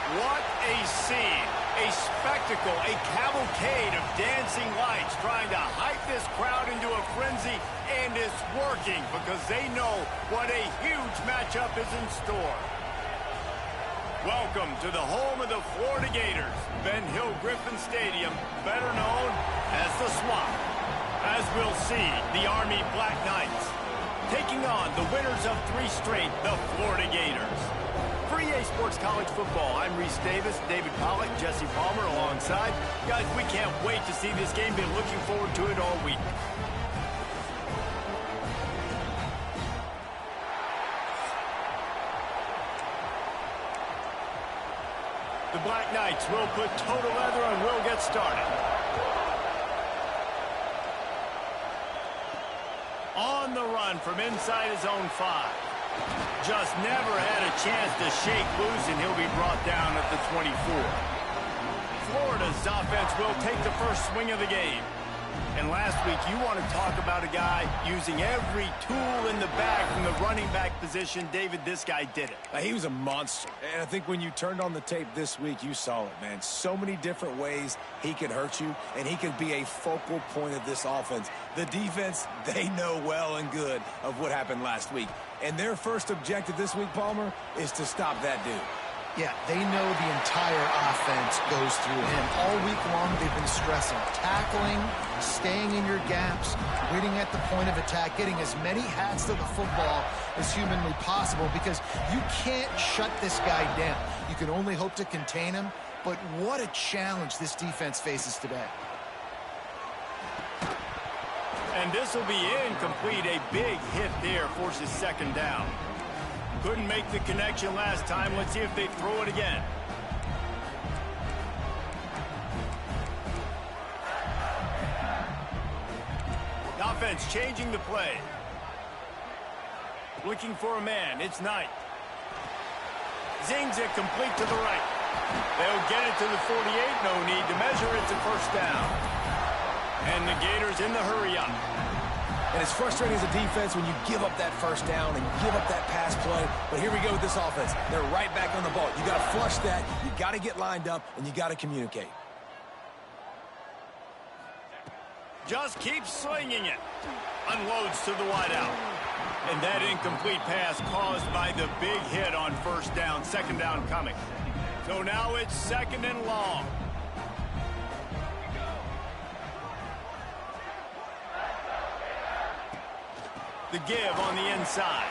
What a scene, a spectacle, a cavalcade of dancing lights trying to hype this crowd into a frenzy, and it's working because they know what a huge matchup is in store. Welcome to the home of the Florida Gators, Ben Hill Griffin Stadium, better known as the Swamp. As we'll see, the Army Black Knights taking on the winners of 3 straight, the Florida Gators. For EA Sports College Football, I'm Reese Davis, David Pollack, Jesse Palmer alongside. Guys, we can't wait to see this game. Been looking forward to it all week. The Black Knights will put total leather and we'll get started. On the run from inside his own 5. Just never had a chance to shake loose, and he'll be brought down at the 24. Florida's offense will take the first swing of the game. And last week, you want to talk about a guy using every tool in the bag from the running back position. David, this guy did it. He was a monster. And I think when you turned on the tape this week, you saw it, man. So many different ways he can hurt you, and he can be a focal point of this offense. The defense, they know well and good of what happened last week. And their first objective this week, Palmer, is to stop that dude. Yeah, they know the entire offense goes through him. All week long, they've been stressing tackling, staying in your gaps, waiting at the point of attack, getting as many hats to the football as humanly possible, because you can't shut this guy down. You can only hope to contain him, but what a challenge this defense faces today. And this will be incomplete. A big hit there forces second down. Couldn't make the connection last time. Let's see if they throw it again. The offense changing the play. Looking for a man. It's Knight. Zings it complete to the right. They'll get it to the 48. No need to measure. It's a first down. And the Gators in the hurry up. And it's frustrating as a defense when you give up that first down and give up that pass play. But here we go with this offense. They're right back on the ball. You got to flush that. You got to get lined up, and you got to communicate. Just keeps slinging it. Unloads to the wideout. And that incomplete pass caused by the big hit on first down. Second down coming. So now it's second and long. The give on the inside.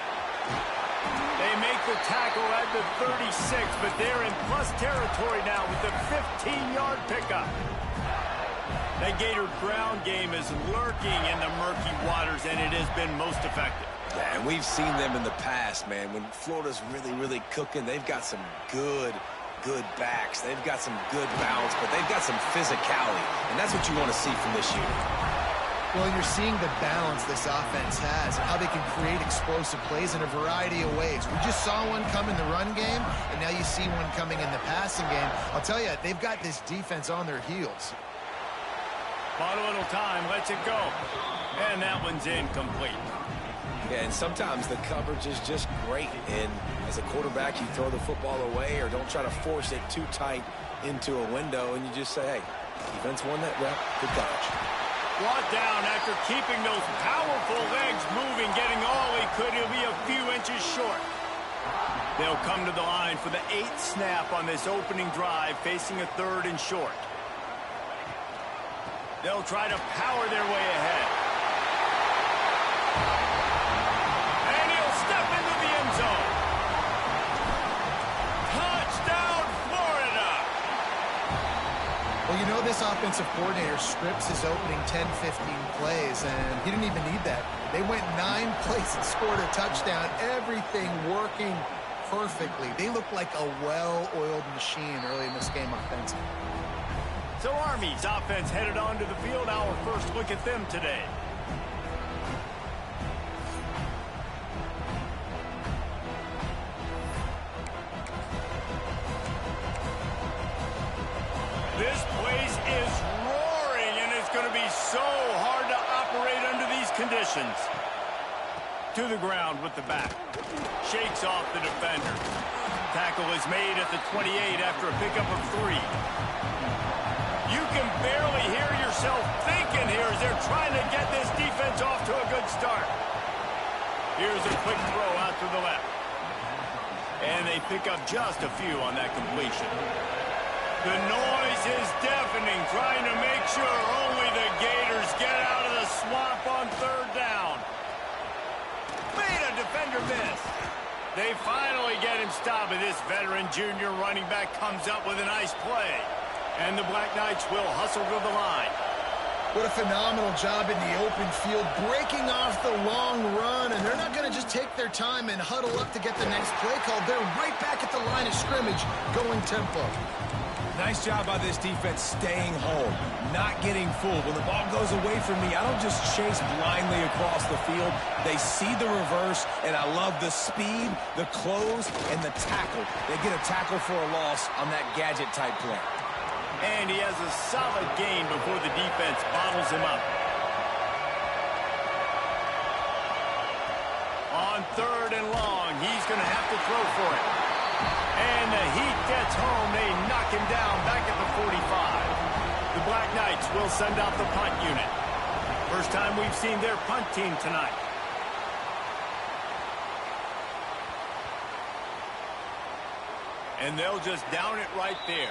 They make the tackle at the 36, but they're in plus territory now with the 15-yard pickup. That Gator ground game is lurking in the murky waters, and it has been most effective. Yeah, and we've seen them in the past, man. When Florida's really cooking, they've got some good backs. They've got some good balance, but they've got some physicality, and that's what you want to see from this unit. Well, you're seeing the balance this offense has and how they can create explosive plays in a variety of ways. We just saw one come in the run game, and now you see one coming in the passing game. I'll tell you, they've got this defense on their heels. Bought a little time, lets it go. And that one's incomplete. Yeah, and sometimes the coverage is just great. And as a quarterback, you throw the football away or don't try to force it too tight into a window, and you just say, hey, defense won that rep, good coverage. Brought down after keeping those powerful legs moving, getting all he could. He'll be a few inches short. They'll come to the line for the 8th snap on this opening drive, facing a 3rd and short. They'll try to power their way ahead. And he'll step into the end zone. Touchdown, Florida! Well, you know, this offensive coordinator scripts his opening 10, 15 plays, and he didn't even need that. They went 9 plays and scored a touchdown. Everything working perfectly. They look like a well-oiled machine early in this game offensively. So Army's offense headed onto the field. Our first look at them today. This place is roaring, and it's going to be so hard to operate under these conditions. To the ground with the back. Shakes off the defender. Tackle is made at the 28 after a pickup of 3. You can barely hear yourself thinking here as they're trying to get this defense off to a good start. Here's a quick throw out to the left. And they pick up just a few on that completion. The noise is deafening, trying to make sure only the Gators get out of the swamp on 3rd down. Made a defender miss. They finally get him stopped, and this veteran junior running back comes up with a nice play. And the Black Knights will hustle to the line. What a phenomenal job in the open field, breaking off the long run, and they're not going to just take their time and huddle up to get the next play called. They're right back at the line of scrimmage, going tempo. Nice job by this defense staying home, not getting fooled. When the ball goes away from me, I don't just chase blindly across the field. They see the reverse, and I love the speed, the close, and the tackle. They get a tackle for a loss on that gadget-type play. And he has a solid gain before the defense bottles him up. On 3rd and long, he's going to have to throw for it. And the Heat gets home. They knock him down back at the 45. The Black Knights will send out the punt unit. First time we've seen their punt team tonight. And they'll just down it right there.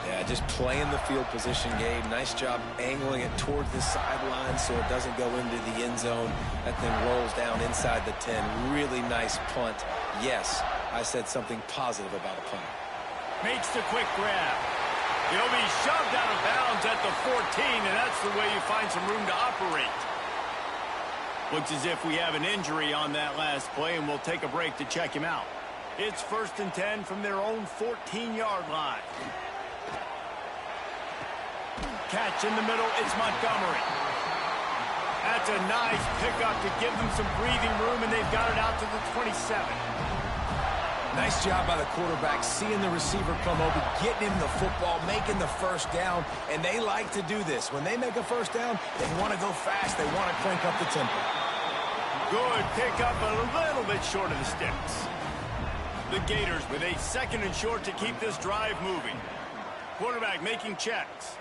Yeah, just playing the field position game. Nice job angling it towards the sideline so it doesn't go into the end zone. That thing rolls down inside the 10. Really nice punt. Yes, I said something positive about a punt. Makes the quick grab. He'll be shoved out of bounds at the 14, and that's the way you find some room to operate. Looks as if we have an injury on that last play, and we'll take a break to check him out. It's 1st and 10 from their own 14-yard line. Catch in the middle, it's Montgomery. That's a nice pickup to give them some breathing room, and they've got it out to the 27. Nice job by the quarterback, seeing the receiver come over, getting him the football, making the first down, and they like to do this. When they make a first down, they want to go fast. They want to crank up the tempo. Good pickup, a little bit short of the sticks. The Gators with a 2nd and short to keep this drive moving. Quarterback making checks.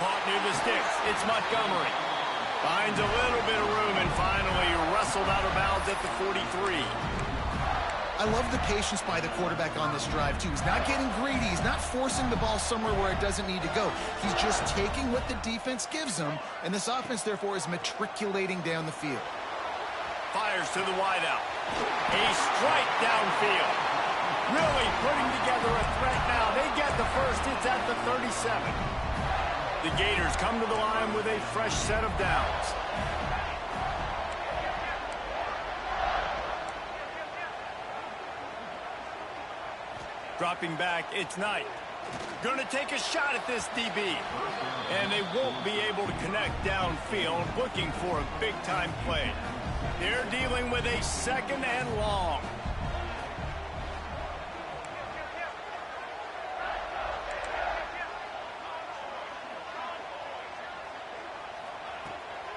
Caught near the sticks. It's Montgomery. Finds a little bit of room and finally wrestled out of bounds at the 43. I love the patience by the quarterback on this drive, too. He's not getting greedy. He's not forcing the ball somewhere where it doesn't need to go. He's just taking what the defense gives him, and this offense, therefore, is matriculating down the field. Fires to the wideout. A strike downfield. Really putting together a threat now. They get the first. It's at the 37. The Gators come to the line with a fresh set of downs. Dropping back, it's Knight. Going to take a shot at this DB. And they won't be able to connect downfield, looking for a big-time play. They're dealing with a 2nd and long.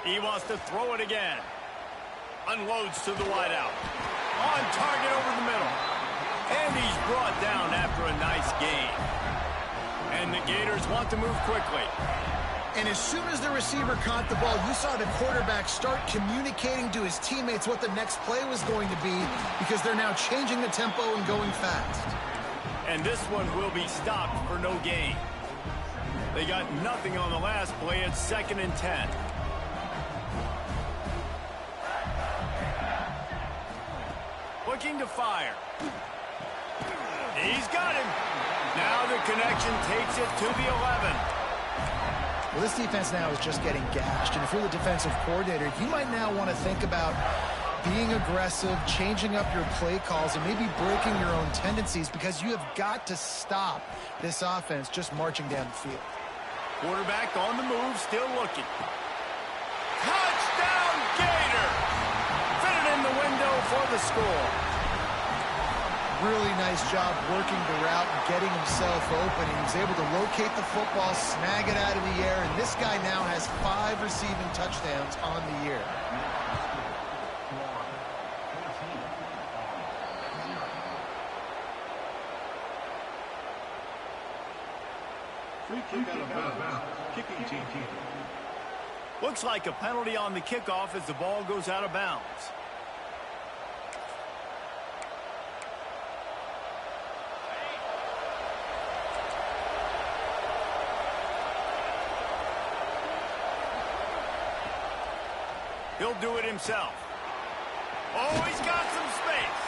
He wants to throw it again. Unloads to the wideout. On target over the middle. And he's brought down after a nice gain. And the Gators want to move quickly. And as soon as the receiver caught the ball, you saw the quarterback start communicating to his teammates what the next play was going to be, because they're now changing the tempo and going fast. And this one will be stopped for no gain. They got nothing on the last play. It's 2nd and 10. Looking to fire. He's got him. Now the connection takes it to the 11. Well, this defense now is just getting gashed, and if you're the defensive coordinator, you might now want to think about being aggressive, changing up your play calls, and maybe breaking your own tendencies, because you have got to stop this offense just marching down the field. Quarterback on the move, still looking. Touchdown, Gator! Fitted in the window for the score. Really nice job working the route and getting himself open. He was able to locate the football, snag it out of the air, and this guy now has 5 receiving touchdowns on the year. Free kick out of bounds. Kicking team. Looks like a penalty on the kickoff as the ball goes out of bounds. He'll do it himself. Oh, he's got some space.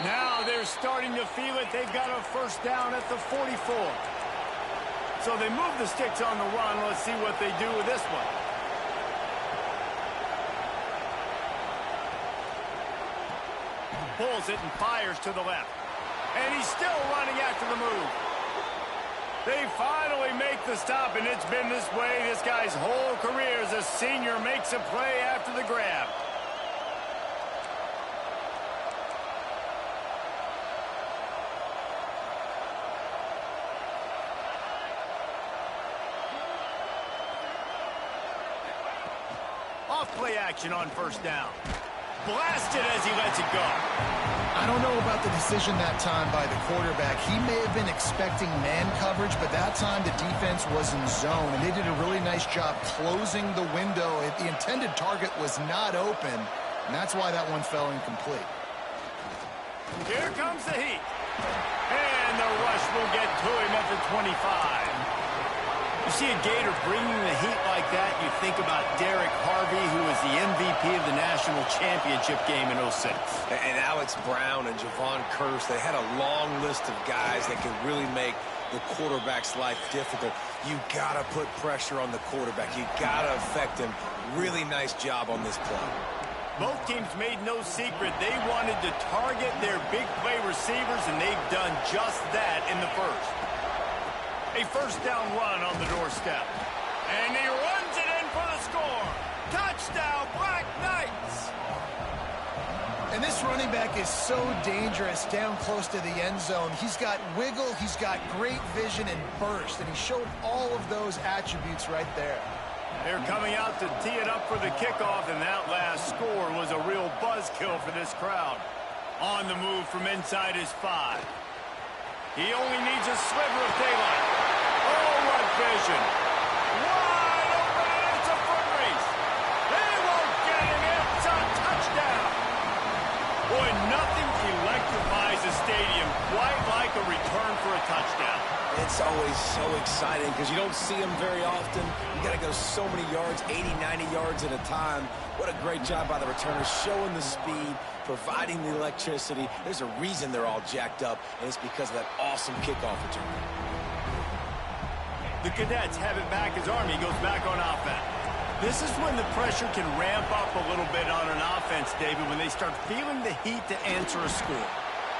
Now they're starting to feel it. They've got a first down at the 44. So they move the sticks on the run. Let's see what they do with this one. Pulls it and fires to the left. And he's still running after the move. They finally make the stop, and it's been this way this guy's whole career as a senior makes a play after the grab. Off-play action on first down. Blasted as he lets it go. I don't know about the decision that time by the quarterback. He may have been expecting man coverage, but that time the defense was in zone, and they did a really nice job closing the window. The intended target was not open, and that's why that one fell incomplete. Here comes the heat. And the rush will get to him at the 25. You see a Gator bringing the heat like that, you think about Derek Harvey, who was the MVP of the national championship game in 06. And Alex Brown and Javon Curse, they had a long list of guys that could really make the quarterback's life difficult. You got to put pressure on the quarterback. You got to affect him. Really nice job on this play. Both teams made no secret they wanted to target their big play receivers, and they've done just that in the first. A first down run on the doorstep. And he runs it in for the score. Touchdown, Black Knights! And this running back is so dangerous down close to the end zone. He's got wiggle, he's got great vision and burst, and he showed all of those attributes right there. They're coming out to tee it up for the kickoff, and that last score was a real buzzkill for this crowd. On the move from inside his 5. He only needs a sliver of daylight. Oh, what vision. Wide open, and it's a foot race. They won't get him. It's a touchdown. Boy, nothing electrifies a stadium quite like a return for a touchdown. It's always so exciting because you don't see them very often. You got to go so many yards, 80, 90 yards at a time. What a great job by the returners, showing the speed, providing the electricity. There's a reason they're all jacked up, and it's because of that awesome kickoff return. The Cadets have it back as Army goes back on offense. This is when the pressure can ramp up a little bit on an offense, David, when they start feeling the heat to answer a score.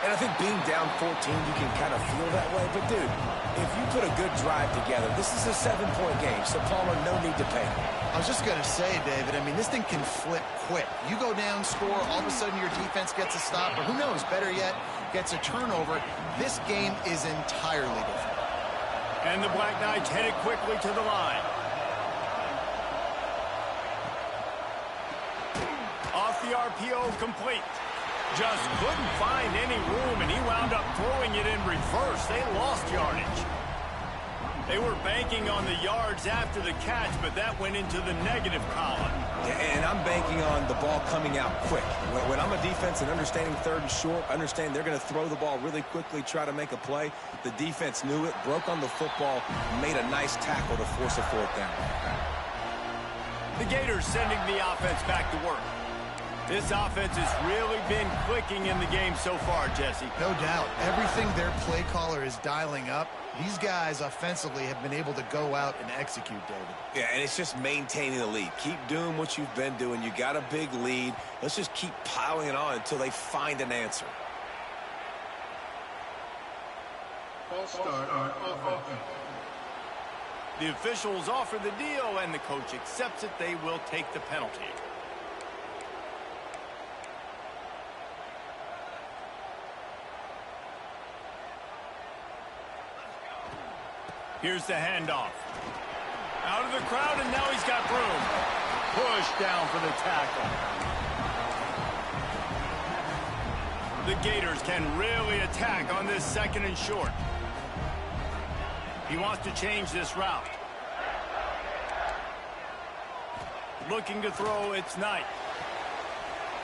And I think being down 14, you can kind of feel that way. But, dude, if you put a good drive together, this is a 7-point game, so Palmer, no need to panic. I was just going to say, David, I mean, this thing can flip quick. You go down, score, all of a sudden your defense gets a stop, or who knows, better yet, gets a turnover. This game is entirely different. And the Black Knights headed quickly to the line. Off the RPO, complete. Just couldn't find any room, and he wound up throwing it in reverse. They lost yardage. They were banking on the yards after the catch, but that went into the negative column. Yeah, and I'm banking on the ball coming out quick. When I'm a defense and understanding third and short, understand they're going to throw the ball really quickly, try to make a play. The defense knew it, broke on the football, made a nice tackle to force a fourth down. The Gators sending the offense back to work. This offense has really been clicking in the game so far, Jesse. No doubt. Everything their play caller is dialing up, these guys offensively have been able to go out and execute, David. Yeah, and it's just maintaining the lead. Keep doing what you've been doing. You got a big lead. Let's just keep piling it on until they find an answer. False start on offense. The officials offer the deal, and the coach accepts it. They will take the penalty. Here's the handoff. Out of the crowd, and now he's got room. Push down for the tackle. The Gators can really attack on this second and short. He wants to change this route. Looking to throw, it's Knight.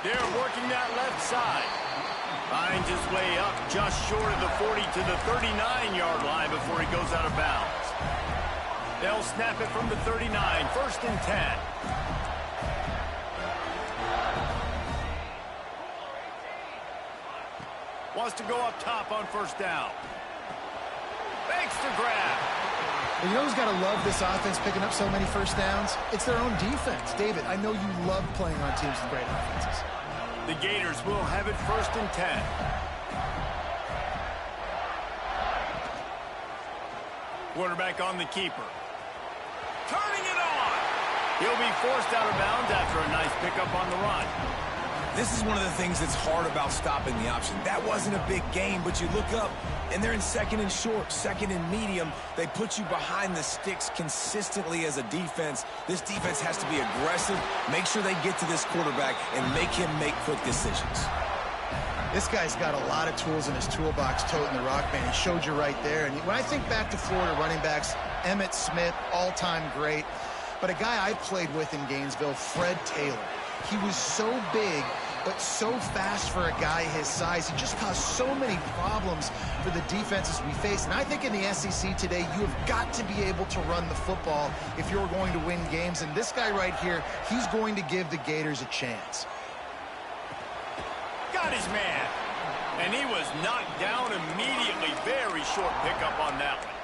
They're working that left side. Finds his way up just short of the 40 to the 39-yard line before he goes out of bounds. They'll snap it from the 39, 1st and 10. Wants to go up top on 1st down. Fakes the grab. Well, you know who's got to love this offense picking up so many 1st downs? It's their own defense. David, I know you love playing on teams with great offenses. The Gators will have it 1st and 10. Quarterback on the keeper. Turning it on. He'll be forced out of bounds after a nice pickup on the run. This is one of the things that's hard about stopping the option. That wasn't a big gain, but you look up, and they're in 2nd and short, 2nd and medium. They put you behind the sticks consistently as a defense. This defense has to be aggressive, make sure they get to this quarterback, and make him make quick decisions. This guy's got a lot of tools in his toolbox, toting the rock, man. He showed you right there. And when I think back to Florida running backs, Emmitt Smith, all-time great. But a guy I played with in Gainesville, Fred Taylor. He was so big, but so fast for a guy his size. He just caused so many problems for the defenses we face. And I think in the SEC today, you have got to be able to run the football if you're going to win games. And this guy right here, he's going to give the Gators a chance. Got his man. And he was knocked down immediately. Very short pickup on that one.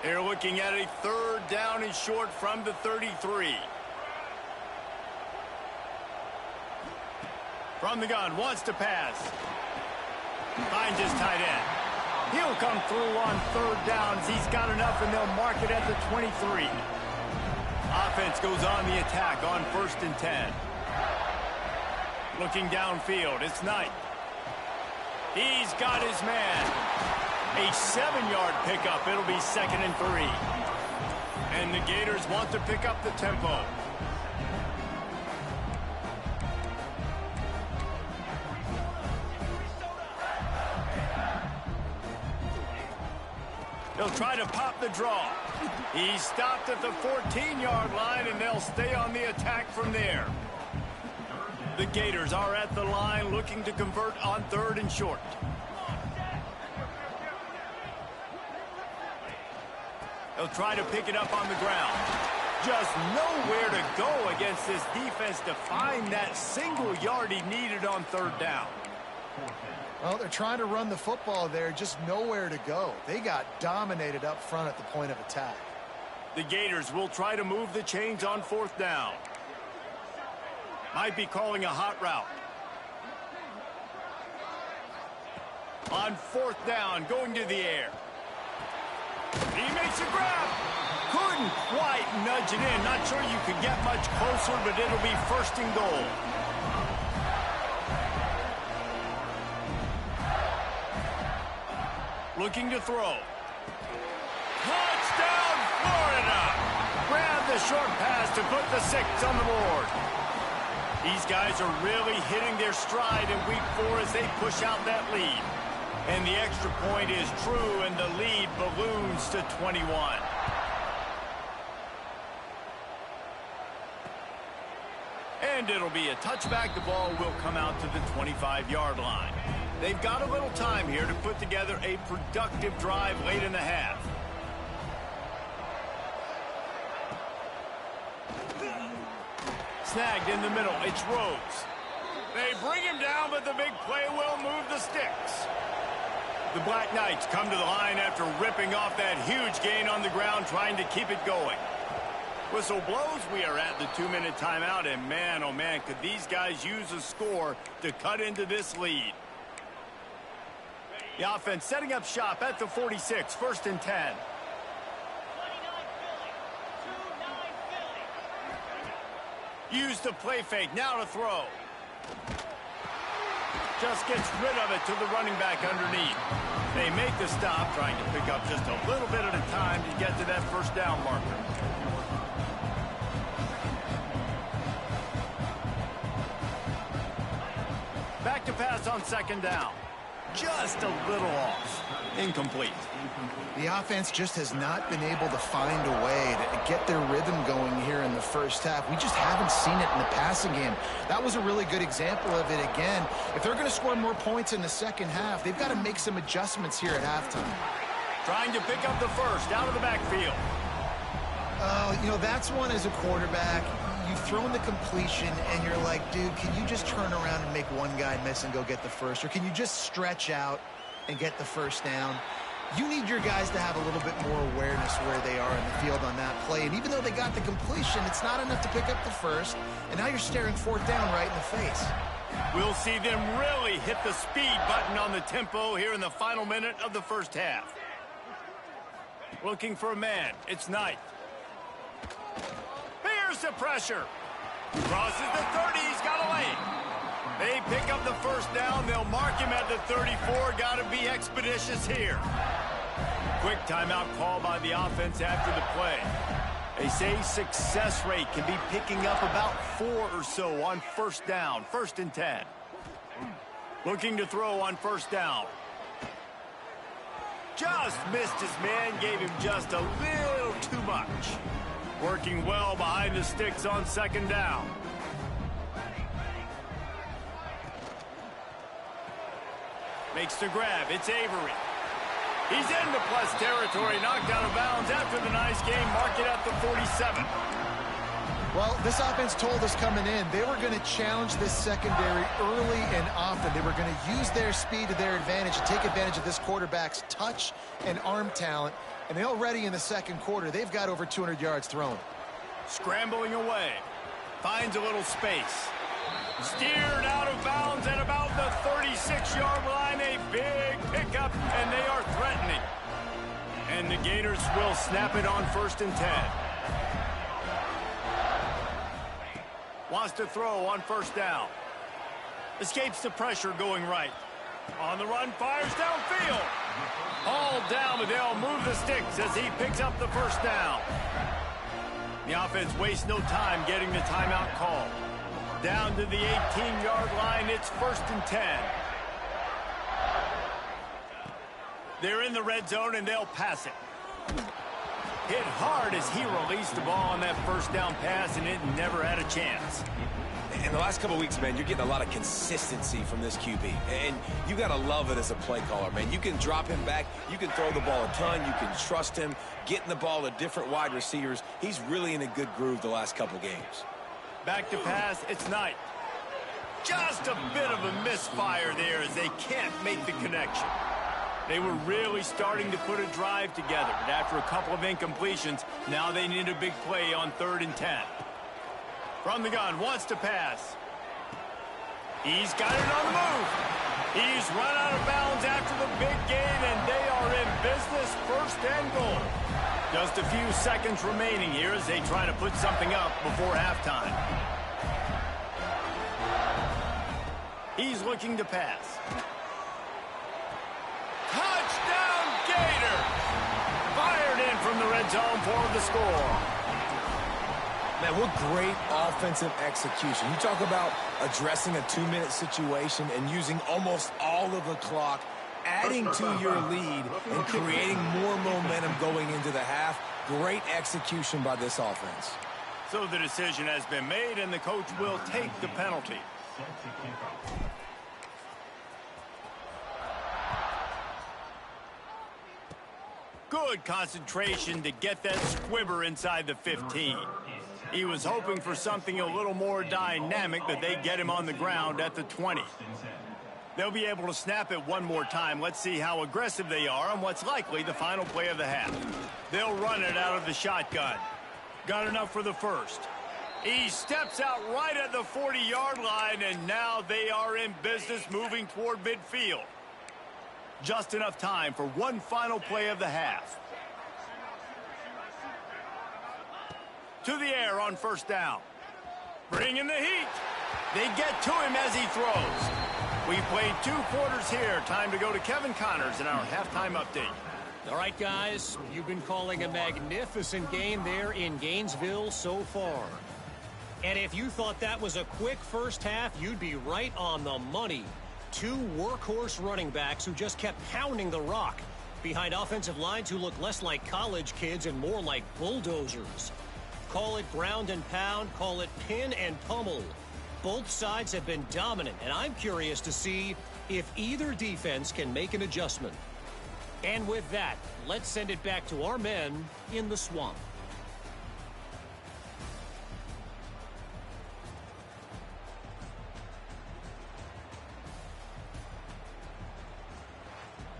They're looking at a 3rd down and short from the 33. From the gun, wants to pass. Finds his tight end. He'll come through on 3rd downs. He's got enough, and they'll mark it at the 23. Offense goes on the attack on 1st and 10. Looking downfield, it's Knight. He's got his man. A 7-yard pickup. It'll be 2nd and 3. And the Gators want to pick up the tempo. They'll try to pop the draw. He's stopped at the 14-yard line, and they'll stay on the attack from there. The Gators are at the line looking to convert on 3rd and short. They'll try to pick it up on the ground. Just nowhere to go against this defense to find that single yard he needed on 3rd down. Well, they're trying to run the football there, just nowhere to go. They got dominated up front at the point of attack. The Gators will try to move the chains on 4th down. Might be calling a hot route. On 4th down, going to the air. He makes a grab. Couldn't quite nudge it in. Not sure you could get much closer, but it'll be 1st and goal. Looking to throw. Touchdown, Florida! Grab the short pass to put the 6 on the board. These guys are really hitting their stride in week 4 as they push out that lead. And the extra point is true, and the lead balloons to 21. And it'll be a touchback. The ball will come out to the 25-yard line. They've got a little time here to put together a productive drive late in the half. Snagged in the middle. It's Rhodes. They bring him down, but the big play will move the sticks. The Black Knights come to the line after ripping off that huge gain on the ground, trying to keep it going. Whistle blows. We are at the 2-minute timeout, and man, oh man, could these guys use a score to cut into this lead. The offense setting up shop at the 46, 1st and 10. Use the play fake, now to throw. Just gets rid of it to the running back underneath. They make the stop, trying to pick up just a little bit at a time to get to that 1st down marker. Back to pass on second down. Just a little off. Incomplete. The offense just has not been able to find a way to get their rhythm going here in the first half. We just haven't seen it in the passing game. That was a really good example of it again. If they're going to score more points in the second half, they've got to make some adjustments here at halftime. Trying to pick up the first out of the backfield. You know, that's one as a quarterback. You've thrown the completion, and you're like, dude, can you just turn around and make one guy miss and go get the first? Or can you just stretch out and get the first down? You need your guys to have a little bit more awareness where they are in the field on that play. And even though they got the completion, it's not enough to pick up the first. And now you're staring fourth down right in the face. We'll see them really hit the speed button on the tempo here in the final minute of the first half. Looking for a man. It's Knight. Here's the pressure. Crosses the 30. He's got a lane. They pick up the first down. They'll mark him at the 34. Got to be expeditious here. Quick timeout call by the offense after the play. They say success rate can be picking up about 4 or so on first down. 1st and 10. Looking to throw on first down. Just missed his man. Gave him just a little too much. Working well behind the sticks on second down. Makes the grab. It's Avery. He's into plus territory. Knocked out of bounds after the nice game. Mark it at the 47. Well, this offense told us coming in they were going to challenge this secondary early and often. They were going to use their speed to their advantage and take advantage of this quarterback's touch and arm talent. And already in the second quarter, they've got over 200 yards thrown. Scrambling away. Finds a little space. Steered out of bounds at about the 36-yard line. A big pickup, and they are threatening. And the Gators will snap it on 1st and 10. Wants to throw on first down. Escapes the pressure going right. On the run, fires downfield. All down, but they'll move the sticks as he picks up the first down. The offense wastes no time getting the timeout call. Down to the 18-yard line, it's 1st and 10. They're in the red zone, and they'll pass it. Hit hard as he released the ball on that first down pass, and it never had a chance. In the last couple of weeks, man, you're getting a lot of consistency from this QB. And you got to love it as a play caller, man. You can drop him back. You can throw the ball a ton. You can trust him, getting the ball to different wide receivers. He's really in a good groove the last couple games. Back to pass, it's Knight. Just a bit of a misfire there as they can't make the connection. They were really starting to put a drive together, but after a couple of incompletions, now they need a big play on 3rd and 10. From the gun, wants to pass. He's got it on the move. He's run out of bounds after the big gain, and they are in business, 1st and goal. Just a few seconds remaining here as they try to put something up before halftime. He's looking to pass. Touchdown, Gators! Fired in from the red zone for the score. Man, what great offensive execution. You talk about addressing a 2-minute situation and using almost all of the clock, adding to your lead and creating more momentum going into the half. Great execution by this offense. So the decision has been made, and the coach will take the penalty. Good concentration to get that squibber inside the 15. He was hoping for something a little more dynamic, but they get him on the ground at the 20. They'll be able to snap it one more time. Let's see how aggressive they are on what's likely the final play of the half. They'll run it out of the shotgun. Got enough for the first. He steps out right at the 40-yard line, and now they are in business moving toward midfield. Just enough time for one final play of the half. To the air on first down. Bringing the heat. They get to him as he throws. We've played 2 quarters here. Time to go to Kevin Connors in our halftime update. All right, guys, you've been calling a magnificent game there in Gainesville so far. And if you thought that was a quick first half, you'd be right on the money. Two workhorse running backs who just kept pounding the rock behind offensive lines who look less like college kids and more like bulldozers. Call it ground and pound, call it pin and pummel. Both sides have been dominant, and I'm curious to see if either defense can make an adjustment. And with that, let's send it back to our men in the swamp.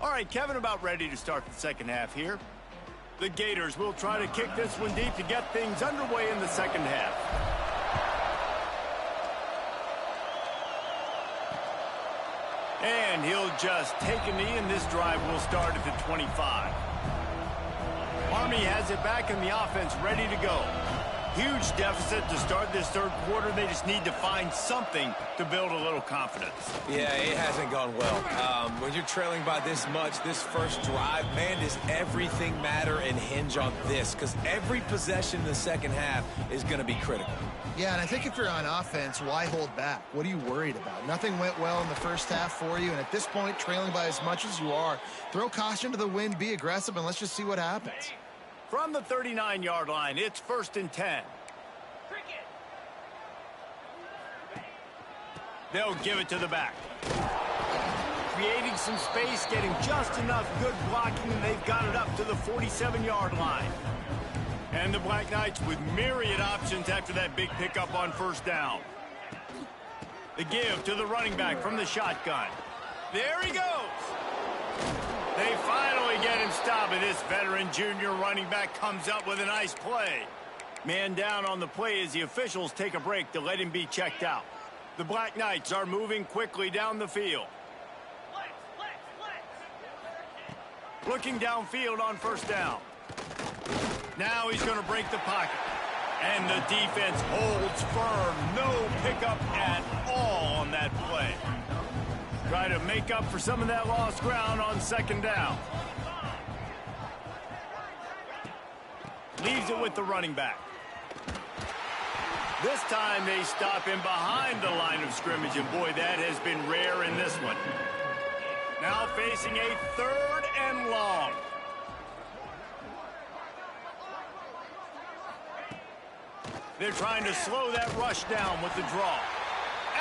All right, Kevin, about ready to start the second half here. The Gators will try to kick this one deep to get things underway in the second half. And he'll just take a knee, and this drive will start at the 25. Army has it back in the offense, ready to go. Huge deficit to start this third quarter. They just need to find something to build a little confidence. Yeah, it hasn't gone well. When you're trailing by this much, this first drive, man, does everything matter and hinge on this? Because every possession in the second half is going to be critical. Yeah, and I think if you're on offense, why hold back? What are you worried about? Nothing went well in the first half for you, and at this point, trailing by as much as you are, throw caution to the wind, be aggressive, and let's just see what happens. From the 39-yard line, it's 1st and 10. They'll give it to the back. Creating some space, getting just enough good blocking, and they've got it up to the 47-yard line. And the Black Knights with myriad options after that big pickup on first down. The give to the running back from the shotgun. There he goes. They finally get him stopped, and this veteran junior running back comes up with a nice play. Man down on the play as the officials take a break to let him be checked out. The Black Knights are moving quickly down the field. Looking downfield on first down. Now he's going to break the pocket. And the defense holds firm. No pickup at all on that play. Try to make up for some of that lost ground on second down. Leaves it with the running back. This time they stop him behind the line of scrimmage, and boy, that has been rare in this one. Now facing a 3rd and long. They're trying to slow that rush down with the draw.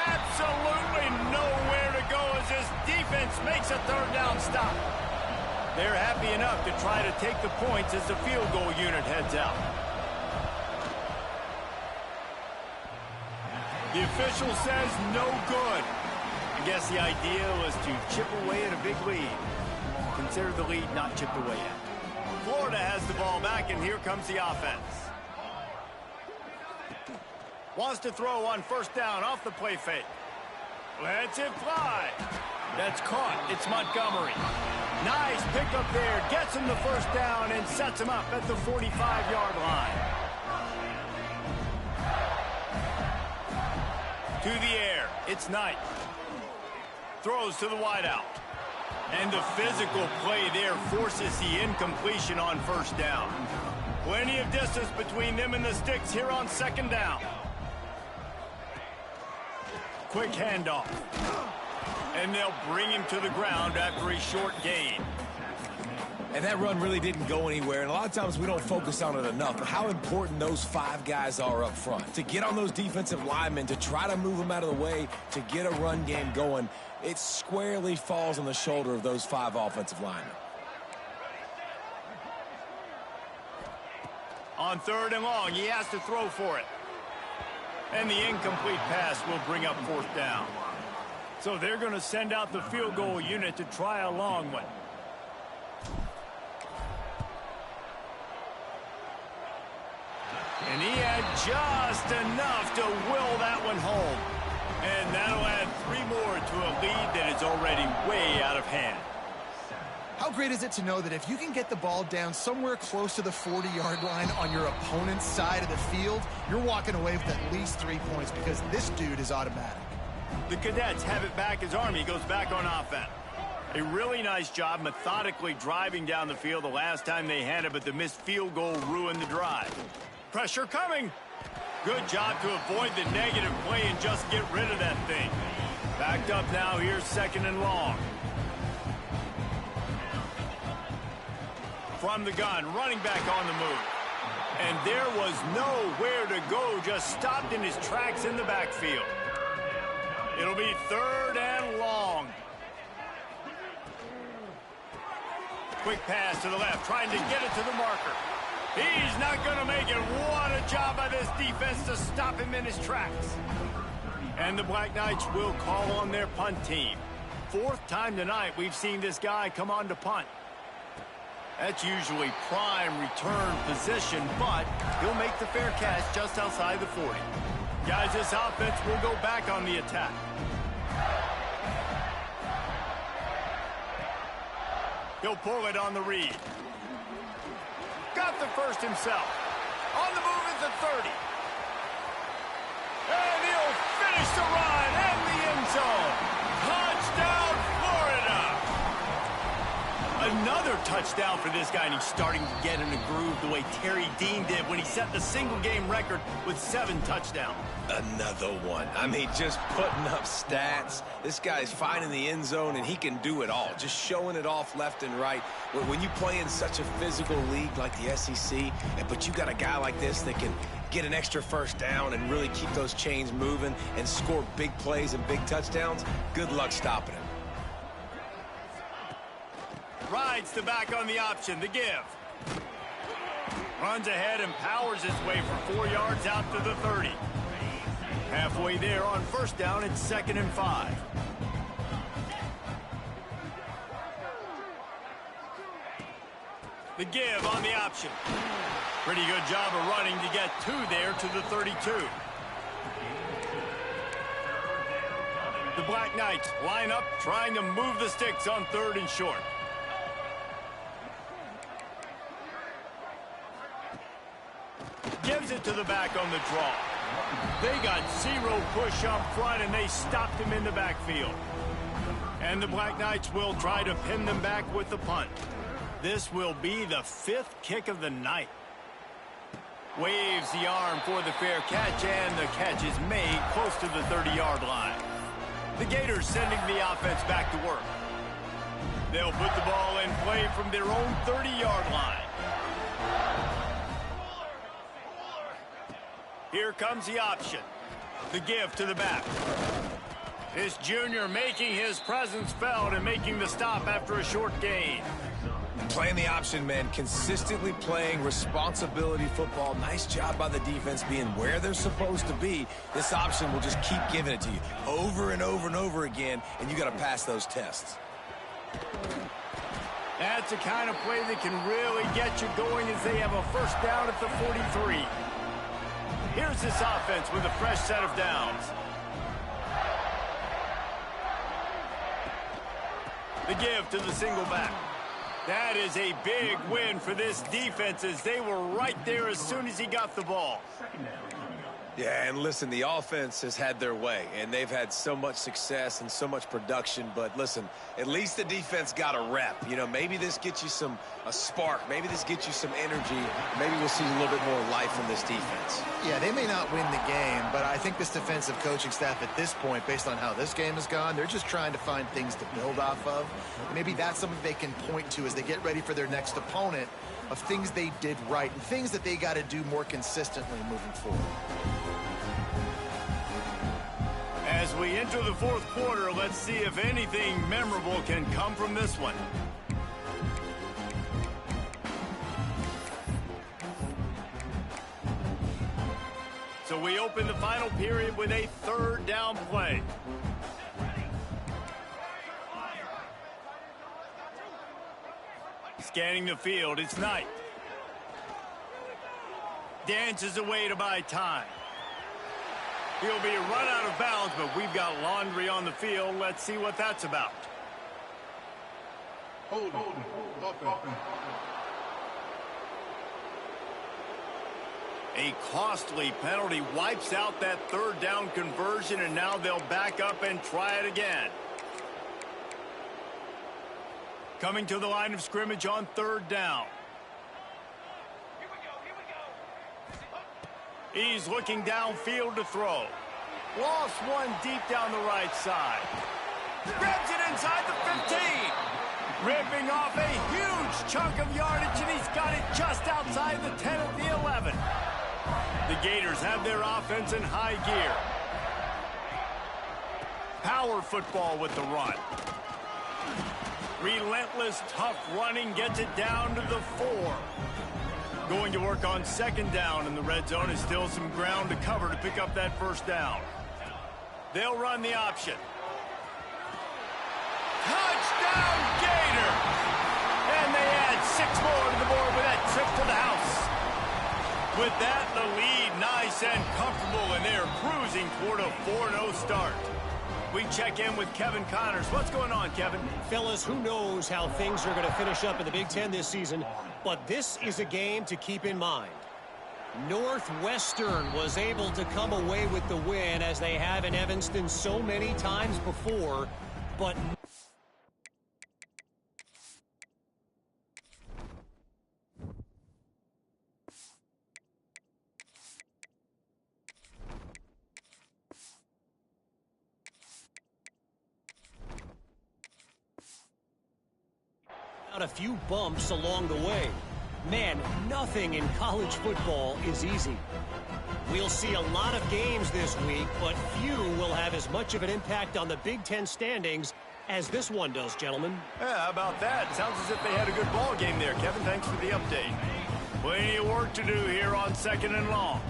Absolutely nowhere to go as this defense makes a 3rd down stop. They're happy enough to try to take the points as the field goal unit heads out. The official says no good. I guess the idea was to chip away at a big lead. Consider the lead not chipped away at. Florida has the ball back, and here comes the offense. Wants to throw on first down off the play fake. Lets it fly. That's caught. It's Montgomery. Nice pickup there. Gets him the first down and sets him up at the 45-yard line. To the air. It's Knight. Throws to the wideout. And the physical play there forces the incompletion on first down. Plenty of distance between them and the sticks here on second down. Quick handoff. And they'll bring him to the ground after a short gain. And that run really didn't go anywhere, and a lot of times we don't focus on it enough, but how important those 5 guys are up front. To get on those defensive linemen, to try to move them out of the way, to get a run game going, it squarely falls on the shoulder of those 5 offensive linemen. On 3rd and long, he has to throw for it. And the incomplete pass will bring up 4th down. So they're going to send out the field goal unit to try a long one. And he had just enough to will that one home. And that'll add 3 more to a lead that is already way out of hand. How great is it to know that if you can get the ball down somewhere close to the 40-yard line on your opponent's side of the field, you're walking away with at least 3 points because this dude is automatic. The Cadets have it back as Army goes back on offense. A really nice job methodically driving down the field the last time they had it, but the missed field goal ruined the drive. Pressure coming. Good job to avoid the negative play and just get rid of that thing. Backed up now, here's 2nd and long. From the gun, running back on the move. And there was nowhere to go, just stopped in his tracks in the backfield. It'll be 3rd and long. Quick pass to the left, trying to get it to the marker. He's not going to make it. What a job by this defense to stop him in his tracks. And the Black Knights will call on their punt team. 4th time tonight we've seen this guy come on to punt. That's usually prime return position, but he'll make the fair catch just outside the 40. Guys, this offense will go back on the attack. He'll pull it on the read. Got the first himself. On the move at the 30. And he'll finish the run in the end zone. Touchdown, Florida! Another touchdown for this guy, and he's starting to get in a groove the way Terry Dean did when he set the single-game record with 7 touchdowns. Another one. I mean, just putting up stats. This guy's finding the end zone, and he can do it all. Just showing it off left and right. When you play in such a physical league like the SEC, but you got a guy like this that can get an extra first down and really keep those chains moving and score big plays and big touchdowns, good luck stopping him. Rides the back on the option, the give. Runs ahead and powers his way for 4 yards out to the 30. Halfway there on 1st down, it's 2nd and 5. The give on the option. Pretty good job of running to get 2 there to the 32. The Black Knights line up, trying to move the sticks on 3rd and short. Gives it to the back on the draw. They got 0 push up front, and they stopped him in the backfield. And the Black Knights will try to pin them back with the punt. This will be the 5th kick of the night. Waves the arm for the fair catch, and the catch is made close to the 30-yard line. The Gators sending the offense back to work. They'll put the ball in play from their own 30-yard line. Here comes the option. The give to the back. This junior making his presence felt and making the stop after a short gain. Playing the option, man. Consistently playing responsibility football. Nice job by the defense being where they're supposed to be. This option will just keep giving it to you over and over and over again, and you got to pass those tests. That's the kind of play that can really get you going as they have a 1st down at the 43. Here's this offense with a fresh set of downs. The give to the single back. That is a big win for this defense as they were right there as soon as he got the ball. Yeah, and listen, the offense has had their way, and they've had so much success and so much production. But listen, at least the defense got a rep. You know, maybe this gets you a spark. Maybe this gets you some energy. Maybe we'll see a little bit more life from this defense. Yeah, they may not win the game, but I think this defensive coaching staff at this point, based on how this game has gone, they're just trying to find things to build off of. Maybe that's something they can point to as they get ready for their next opponent, of things they did right and things that they got to do more consistently moving forward. As we enter the 4th quarter, let's see if anything memorable can come from this one. So we open the final period with a 3rd down play. Scanning the field, it's Knight. Dances away to buy time. He'll be run out of bounds, but we've got laundry on the field. Let's see what that's about. Hold offense. A costly penalty wipes out that 3rd down conversion, and now they'll back up and try it again. Coming to the line of scrimmage on 3rd down. He's looking downfield to throw. Lost one deep down the right side. Grabs it inside the 15. Ripping off a huge chunk of yardage, and he's got it just outside the 10 at the 11. The Gators have their offense in high gear. Power football with the run. Relentless, tough running gets it down to the 4. Going to work on second down in the red zone. Is still some ground to cover to pick up that first down. They'll run the option. Touchdown, Gator! And they add 6 more to the board with that trip to the house. With that, the lead nice and comfortable, and they're cruising toward a 4-0 start. We check in with Kevin Connors. What's going on, Kevin? Fellas, who knows how things are going to finish up in the Big Ten this season, but this is a game to keep in mind. Northwestern was able to come away with the win, as they have in Evanston so many times before, but a few bumps along the way. Man, nothing in college football is easy. We'll see a lot of games this week, but few will have as much of an impact on the Big Ten standings as this one does, gentlemen. Yeah, how about that? Sounds as if they had a good ball game there, Kevin. Thanks for the update. Plenty of work to do here on second and long.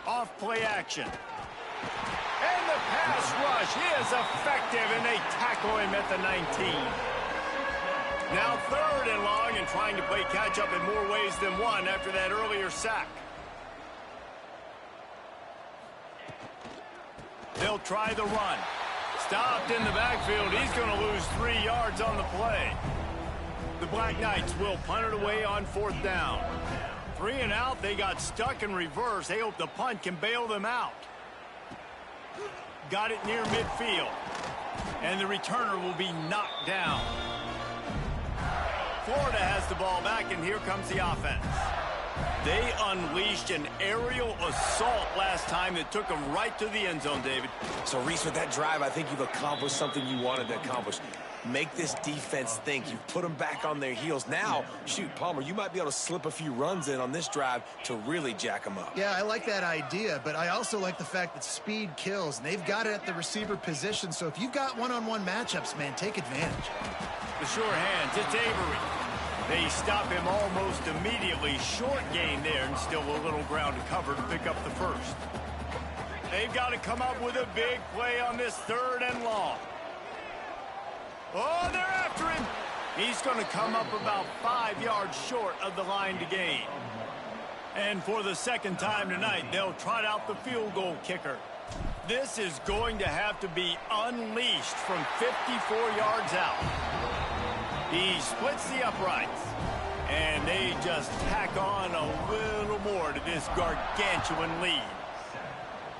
Off play action. And the pass rush is effective, and they tackle him at the 19. Now third and long, and trying to play catch-up in more ways than one after that earlier sack. They'll try the run. Stopped in the backfield. He's going to lose 3 yards on the play. The Black Knights will punt it away on 4th down. 3 and out. They got stuck in reverse. They hope the punt can bail them out. Got it near midfield. And the returner will be knocked down. Florida has the ball back, and here comes the offense. They unleashed an aerial assault last time that took them right to the end zone, David. So, Reese, with that drive, I think you've accomplished something you wanted to accomplish. Make this defense think. You've put them back on their heels. Now, shoot, Palmer, you might be able to slip a few runs in on this drive to really jack them up. Yeah, I like that idea, but I also like the fact that speed kills, and they've got it at the receiver position. So if you've got one-on-one matchups, man, take advantage. The sure hands, it's Avery. They stop him almost immediately. Short gain there, and still a little ground to cover to pick up the first. They've got to come up with a big play on this 3rd and long. Oh, they're after him. He's going to come up about 5 yards short of the line to gain. And for the second time tonight, they'll trot out the field goal kicker. This is going to have to be unleashed from 54 yards out. He splits the uprights, and they just tack on a little more to this gargantuan lead.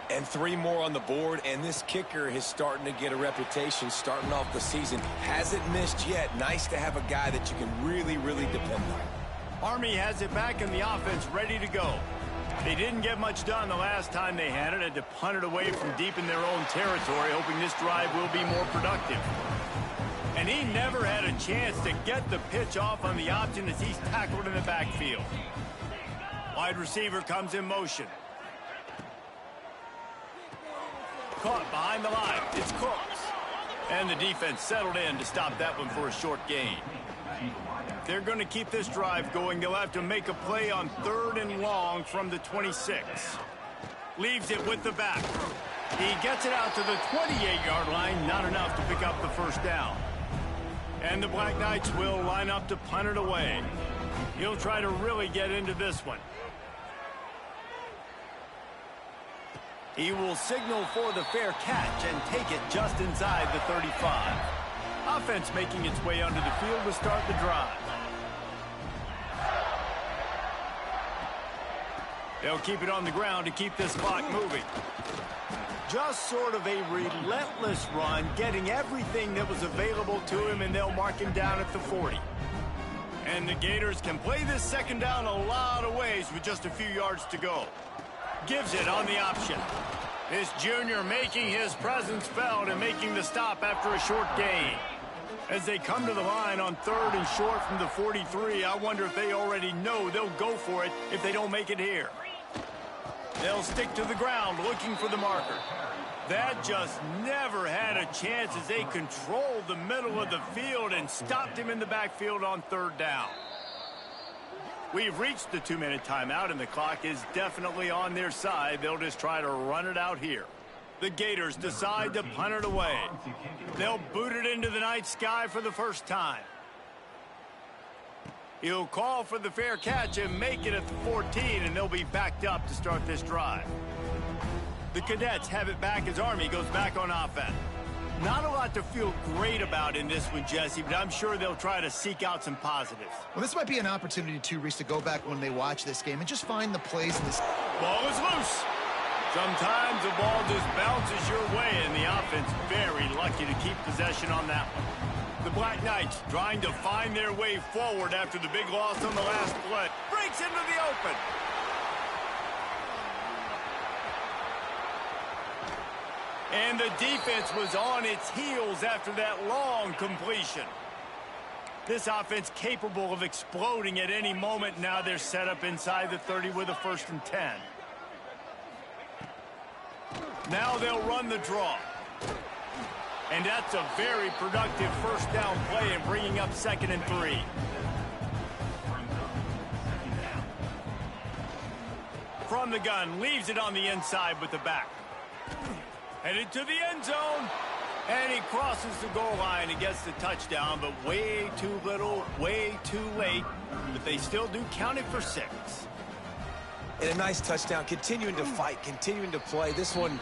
And 3 more on the board, and this kicker is starting to get a reputation starting off the season. Hasn't missed yet. Nice to have a guy that you can really, really depend on. Army has it back in the offense ready to go. They didn't get much done the last time they had it. Had to punt it away from deep in their own territory, hoping this drive will be more productive. And he never had a chance to get the pitch off on the option as he's tackled in the backfield. Wide receiver comes in motion. Caught behind the line. It's Cooks. And the defense settled in to stop that one for a short gain. They're going to keep this drive going. They'll have to make a play on 3rd and long from the 26. Leaves it with the back. He gets it out to the 28-yard line. Not enough to pick up the first down. And the Black Knights will line up to punt it away. He'll try to really get into this one. He will signal for the fair catch and take it just inside the 35. Offense making its way onto the field to start the drive. They'll keep it on the ground to keep this clock moving. Just sort of a relentless run, getting everything that was available to him, and they'll mark him down at the 40. And the Gators can play this second down a lot of ways with just a few yards to go. Gives it on the option. This junior making his presence felt and making the stop after a short gain. As they come to the line on 3rd and short from the 43, I wonder if they already know they'll go for it if they don't make it here. They'll stick to the ground looking for the marker. That just never had a chance as they controlled the middle of the field and stopped him in the backfield on 3rd down. We've reached the 2-minute timeout, and the clock is definitely on their side. They'll just try to run it out here. The Gators decide to punt it away. They'll boot it into the night sky for the first time. He'll call for the fair catch and make it at the 14, and they'll be backed up to start this drive. The Cadets have it back as Army goes back on offense. Not a lot to feel great about in this one, Jesse, but I'm sure they'll try to seek out some positives. Well, this might be an opportunity, too, Reese, to go back when they watch this game and just find the plays in this. Ball is loose. Sometimes the ball just bounces your way, and the offense very lucky to keep possession on that one. The Black Knights trying to find their way forward after the big loss on the last play. Breaks into the open. And the defense was on its heels after that long completion. This offense capable of exploding at any moment. Now they're set up inside the 30 with a 1st and 10. Now they'll run the draw. And that's a very productive 1st down play and bringing up 2nd and 3. From the gun, leaves it on the inside with the back. Headed to the end zone. And he crosses the goal line and gets the touchdown, but way too little, way too late. But they still do count it for 6. And a nice touchdown, continuing to fight, continuing to play. This one,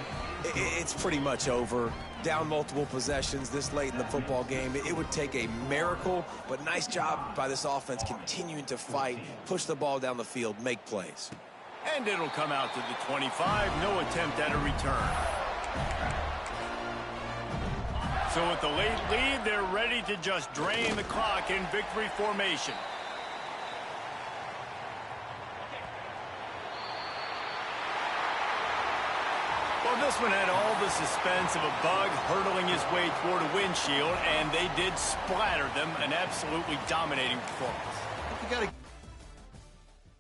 it's pretty much over. Down multiple possessions this late in the football game. It would take a miracle, but nice job by this offense continuing to fight, push the ball down the field, make plays. And it'll come out to the 25. No attempt at a return. So with the late lead, they're ready to just drain the clock in victory formation. Well, this one had all the suspense of a bug hurtling his way toward a windshield, and they did splatter them. An absolutely dominating performance. You got to